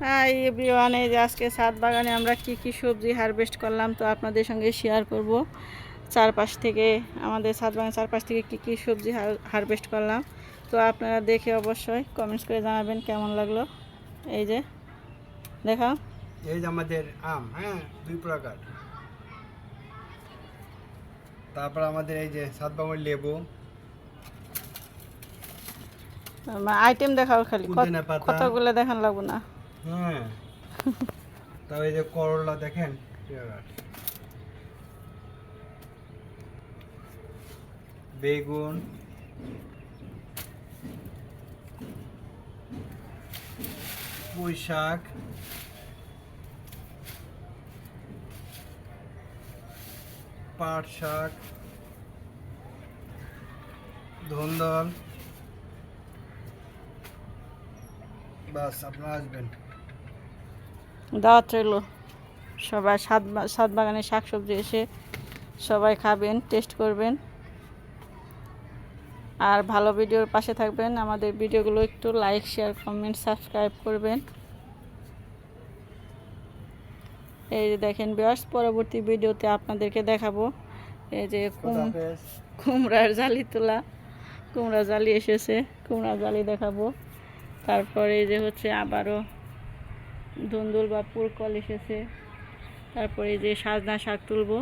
Hi everyone, এই যে আজকে ছাদ বাগানে আমরা কি কি সবজি হারভেস্ট করলাম তো আপনাদের সঙ্গে শেয়ার করব। চারপাশ থেকে আমাদের ছাদ বাগানের চারপাশ থেকে কি কি সবজি হারভেস্ট করলাম তো আপনারা দেখে অবশ্যই কমেন্টস করে জানাবেন কেমন লাগলো। এই যে দেখা, এই যে আমাদের আম, হ্যাঁ, দুই প্রকার। তারপর আমাদের এই যে সাত বাগানের লেবু, আইটেম দেখাও, খালি পুদিনা পাতা, কতগুলো দেখান লাগবো না। হ্যাঁ। তারপর এই যে করলা দেখেন, বেগুন, পুঁই শাক, পাট শাক, ধন্দল। বাস, আপনারা আসবেন। দাওয়াত রইল, সবাই ছাদ বাগানে শাকসবজি এসে সবাই খাবেন, টেস্ট করবেন আর ভালো ভিডিওর পাশে থাকবেন। আমাদের ভিডিওগুলো একটু লাইক, শেয়ার, কমেন্ট, সাবস্ক্রাইব করবেন। এই যে দেখেন ভিউয়ার্স, পরবর্তী ভিডিওতে আপনাদেরকে দেখাবো এই যে কুমড়ার জালি তোলা, কুমড়া জালি এসেছে, কুমড়া জালি দেখাবো। তারপরে এই যে হচ্ছে আবারও ধুন্দুল বা পুরকল এসেছে। তারপরে এই যে সাজনা শাক তুলবো,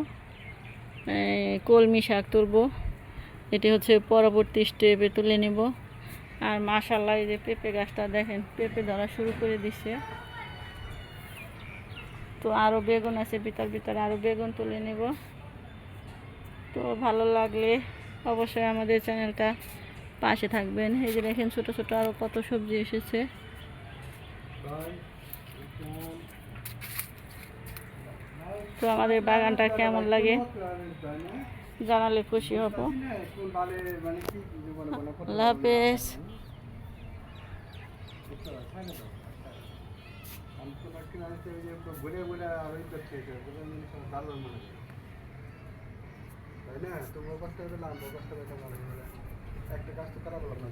কলমি শাক তুলবো, এটি হচ্ছে পরবর্তী স্টেপে তুলে নেব। আর মাশাআল্লাহ এই যে পেঁপে গাছটা দেখেন, পেঁপে ধরা শুরু করে দিছে। তো আরও বেগুন আছে, ভিতরে আরও বেগুন তুলে নেব। তো ভালো লাগলে অবশ্যই আমাদের চ্যানেলটা পাশে থাকবেন। এই যে দেখেন ছোট ছোট আরও কত সবজি এসেছে। তো আমাদের বাগানটা কেমন লাগে জানালে খুশি হব। আল্লাহ হাফেজ। তাই না? তোমার কষ্ট হবে না, আমার কষ্ট হবে না, একটা কাজ তো খারাপ হলো না।